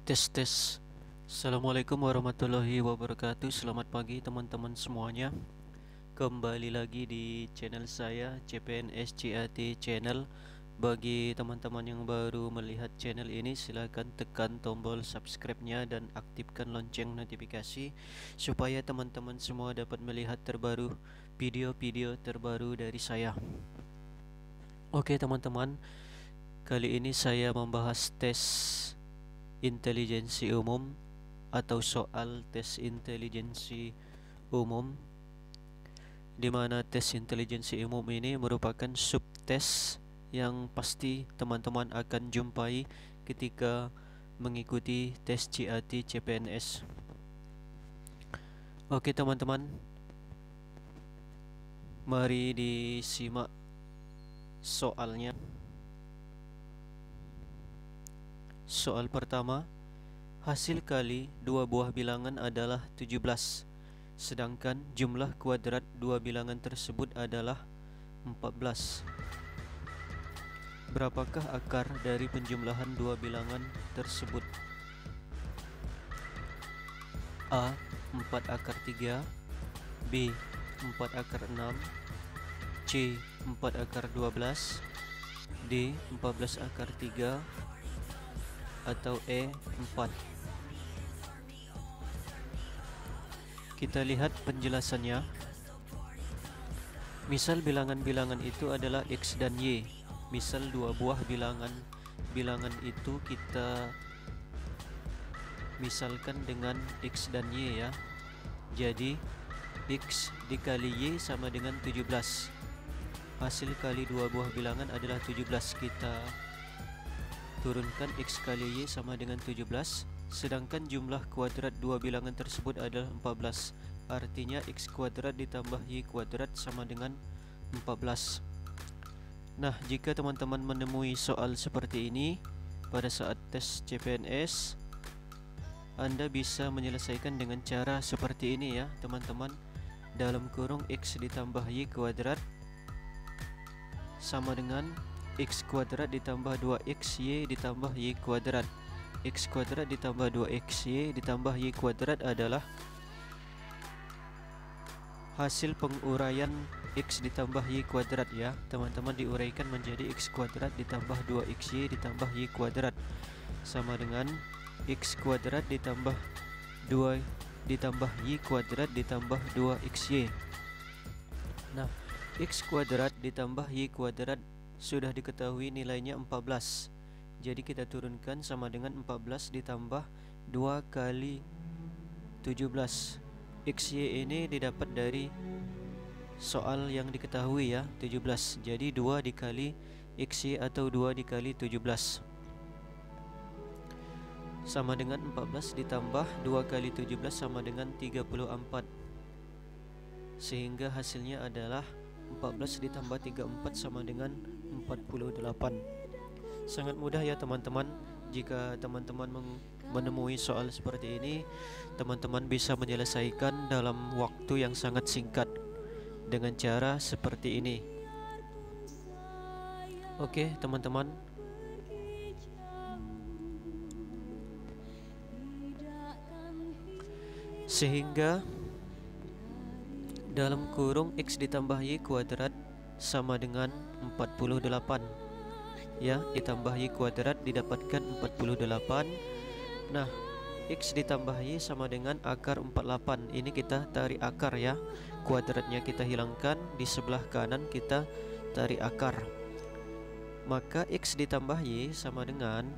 Tes tes. Assalamualaikum warahmatullahi wabarakatuh. Selamat pagi teman-teman semuanya. Kembali lagi di channel saya CPNS CAT Channel. Bagi teman-teman yang baru melihat channel ini, silahkan tekan tombol subscribe-nya dan aktifkan lonceng notifikasi supaya teman-teman semua dapat melihat video-video terbaru dari saya. Oke teman-teman, kali ini saya membahas tes intelijensi umum atau soal tes intelijensi umum, di mana tes intelijensi umum ini merupakan subtes yang pasti teman-teman akan jumpai ketika mengikuti tes CAT CPNS. Oke teman-teman, mari disimak soalnya. Soal pertama, hasil kali dua buah bilangan adalah 17, sedangkan jumlah kuadrat dua bilangan tersebut adalah 14. Berapakah akar dari penjumlahan dua bilangan tersebut? A. 4 akar 3, B. 4 akar 6, C. 4 akar 12, D. 14 akar 3, atau E. 4. Kita lihat penjelasannya. Misal bilangan-bilangan itu adalah X dan Y. Misal dua buah bilangan itu kita misalkan dengan X dan Y ya. Jadi X dikali Y sama dengan 17. Hasil kali dua buah bilangan adalah 17. Kita turunkan X kali Y sama dengan 17, sedangkan jumlah kuadrat dua bilangan tersebut adalah 14. Artinya X kuadrat ditambah Y kuadrat sama dengan 14. Nah, jika teman-teman menemui soal seperti ini pada saat tes CPNS, Anda bisa menyelesaikan dengan cara seperti ini ya teman-teman. Dalam kurung X ditambah Y kuadrat sama dengan X kuadrat ditambah 2XY ditambah Y kuadrat. X kuadrat ditambah 2XY ditambah Y kuadrat adalah hasil penguraian X ditambah Y kuadrat ya. Teman-teman diuraikan menjadi X kuadrat ditambah 2XY ditambah Y kuadrat sama dengan X kuadrat ditambah 2 ditambah Y kuadrat ditambah 2XY. Nah, X kuadrat ditambah Y kuadrat sudah diketahui nilainya 14. Jadi kita turunkan sama dengan 14 ditambah 2 kali 17. XY ini didapat dari soal yang diketahui ya, 17. Jadi 2 dikali XY atau 2 dikali 17 sama dengan 14 ditambah 2 kali 17 sama dengan 34. Sehingga hasilnya adalah 14 ditambah 34 sama dengan 48. Sangat mudah ya teman-teman. Jika teman-teman menemui soal seperti ini, teman-teman bisa menyelesaikan dalam waktu yang sangat singkat dengan cara seperti ini. Oke teman-teman, sehingga dalam kurung X ditambah Y kuadrat sama dengan 48 ya, ditambah Y kuadrat didapatkan 48. Nah, X ditambah Y sama dengan akar 48. Ini kita tarik akar ya. Kuadratnya kita hilangkan, di sebelah kanan kita tarik akar. Maka X ditambah Y sama dengan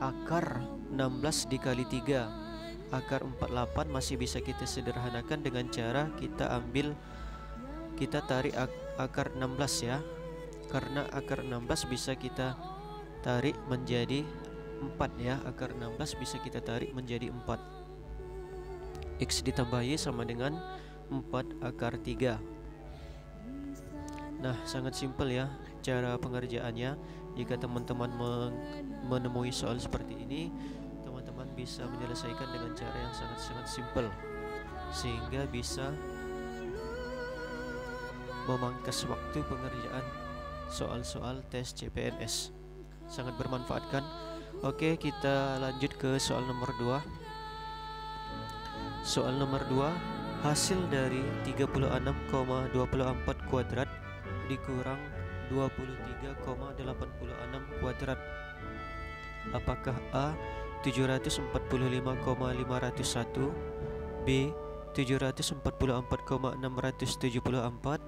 akar 16 dikali 3. Akar 48 masih bisa kita sederhanakan dengan cara kita tarik akar 16 ya. Karena akar 16 bisa kita tarik menjadi 4 ya. Akar 16 bisa kita tarik menjadi 4. X ditambah Y sama dengan 4 akar 3. Nah, sangat simpel ya cara pengerjaannya. Jika teman-teman menemui soal seperti ini, teman-teman bisa menyelesaikan dengan cara yang sangat-sangat simpel, sehingga bisa memangkas waktu pengerjaan soal-soal tes CPNS. Sangat bermanfaat kan? Oke, kita lanjut ke soal nomor 2. Soal nomor 2, hasil dari 36,24 kuadrat dikurang 23,86 kuadrat. Apakah A 745,501, B 744,674,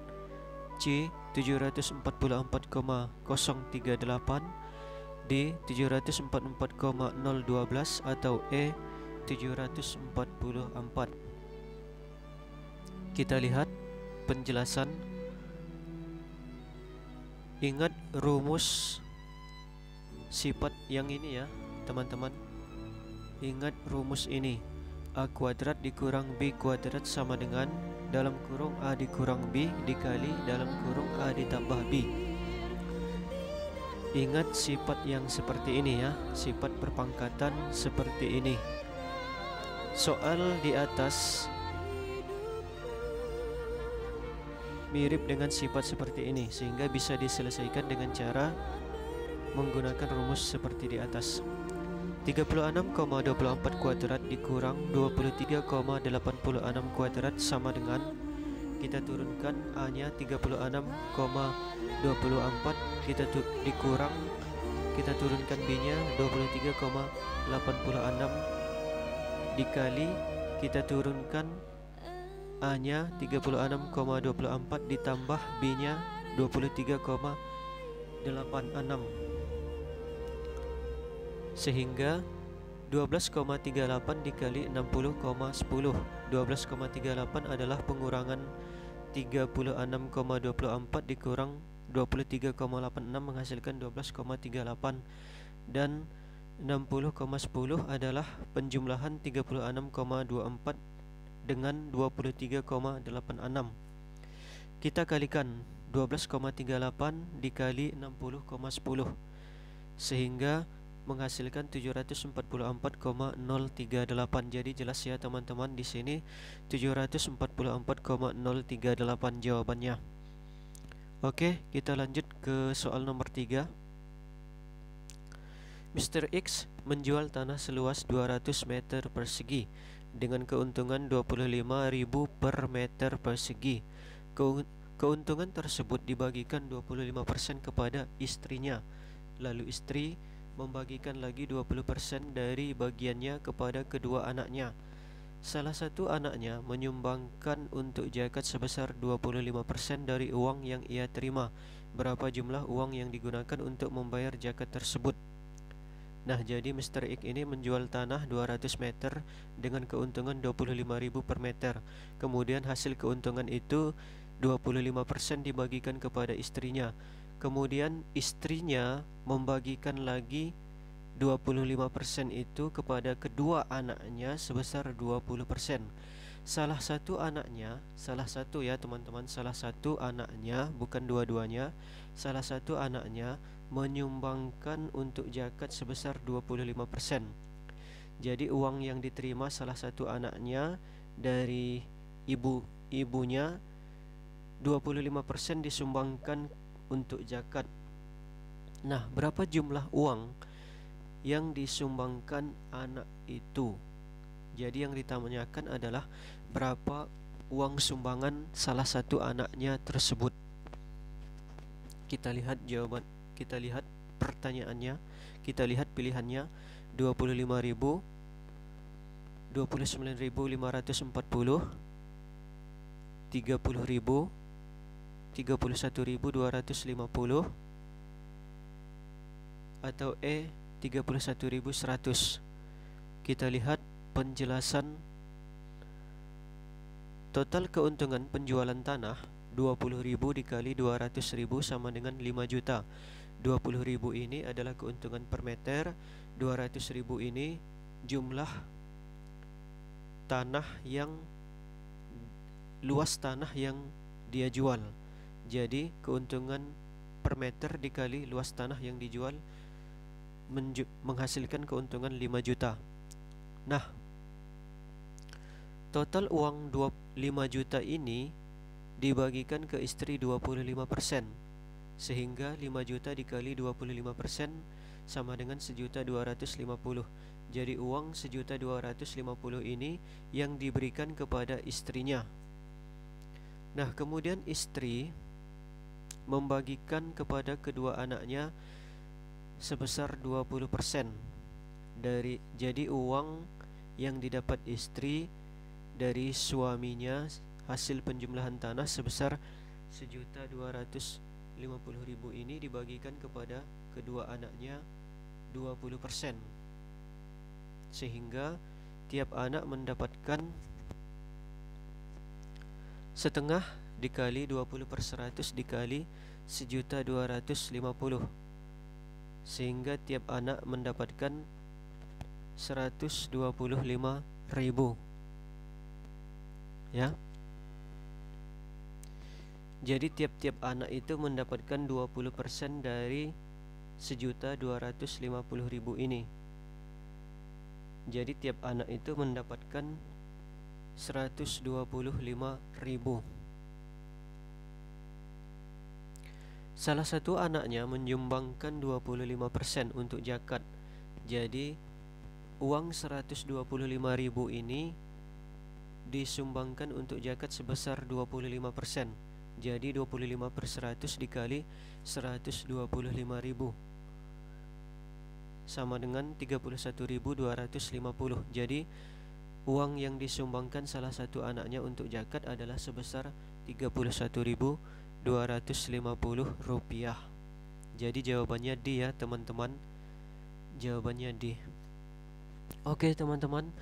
C 744,038, D 744,012, atau E 744. Kita lihat penjelasan. Ingat rumus sifat yang ini ya teman-teman. Ingat rumus ini. A kuadrat dikurang B kuadrat sama dengan dalam kurung A dikurang B dikali dalam kurung A ditambah B. Ingat sifat yang seperti ini ya, sifat perpangkatan seperti ini. Soal di atas mirip dengan sifat seperti ini, sehingga bisa diselesaikan dengan cara menggunakan rumus seperti di atas. 36,24 kuadrat dikurang 23,86 kuadrat sama dengan, kita turunkan A nya 36,24, kita dikurang, kita turunkan B nya 23,86 dikali, kita turunkan A nya 36,24 ditambah B nya 23,86, sehingga 12,38 dikali 60,10. 12,38 adalah pengurangan 36,24 dikurang 23,86 menghasilkan 12,38, dan 60,10 adalah penjumlahan 36,24 dengan 23,86. Kita kalikan 12,38 dikali 60,10 sehingga menghasilkan 744,038. Jadi jelas ya teman-teman, di sini 744,038 jawabannya. Oke, kita lanjut ke soal nomor 3. Mr. X menjual tanah seluas 200 meter persegi dengan keuntungan 25.000 per meter persegi. Keuntungan tersebut dibagikan 25% kepada istrinya. Lalu istri membagikan lagi 20% dari bagiannya kepada kedua anaknya. Salah satu anaknya menyumbangkan untuk zakat sebesar 25% dari uang yang ia terima. Berapa jumlah uang yang digunakan untuk membayar zakat tersebut? Nah, jadi Mr. X ini menjual tanah 200 meter dengan keuntungan 25.000 per meter. Kemudian hasil keuntungan itu 25% dibagikan kepada istrinya. Kemudian istrinya membagikan lagi 25% itu kepada kedua anaknya sebesar 20%. Salah satu anaknya, salah satu ya teman-teman, salah satu anaknya, bukan dua-duanya, salah satu anaknya menyumbangkan untuk zakat sebesar 25%. Jadi uang yang diterima salah satu anaknya dari ibunya 25% disumbangkan untuk zakat. Nah, berapa jumlah uang yang disumbangkan anak itu? Jadi yang ditanyakan adalah berapa uang sumbangan salah satu anaknya tersebut. Kita lihat jawaban, kita lihat pertanyaannya, kita lihat pilihannya. 25.000, 29.540, 30.000, 31.250, atau E 31.100. Kita lihat penjelasan. Total keuntungan penjualan tanah 20.000 dikali 200.000 sama dengan 5 juta. 20.000 ini adalah keuntungan per meter, 200.000 ini jumlah tanah yang, luas tanah yang dia jual. Jadi keuntungan per meter dikali luas tanah yang dijual menghasilkan keuntungan 5 juta. Nah, total uang 5 juta ini dibagikan ke istri 25%, sehingga 5 juta dikali 25% sama dengan 1.250.000. Jadi uang 1.250.000 ini yang diberikan kepada istrinya. Nah, kemudian istri membagikan kepada kedua anaknya sebesar 20% dari, jadi uang yang didapat istri dari suaminya hasil penjumlahan tanah sebesar 1.250.000 ini dibagikan kepada kedua anaknya 20%, sehingga tiap anak mendapatkan setengah dikali 20/100 dikali 1.250.000, sehingga tiap anak mendapatkan 125.000, ya. Jadi tiap-tiap anak itu mendapatkan 20% dari 1.250.000 ini. Jadi tiap anak itu mendapatkan 125.000. Salah satu anaknya menyumbangkan 25% untuk zakat. Jadi uang 125.000 ini disumbangkan untuk zakat sebesar 25%. Jadi 25/100 dikali 125.000 sama dengan 31.250. Jadi uang yang disumbangkan salah satu anaknya untuk zakat adalah sebesar 31.250 rupiah. Jadi jawabannya D ya teman-teman. Jawabannya D. Oke teman-teman,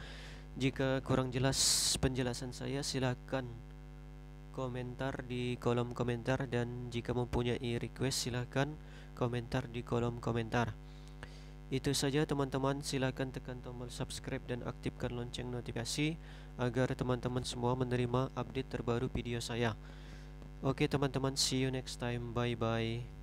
jika kurang jelas penjelasan saya silakan komentar di kolom komentar, dan jika mempunyai request silakan komentar di kolom komentar. Itu saja teman-teman, silakan tekan tombol subscribe dan aktifkan lonceng notifikasi agar teman-teman semua menerima update terbaru video saya. Oke teman-teman, see you next time, bye bye.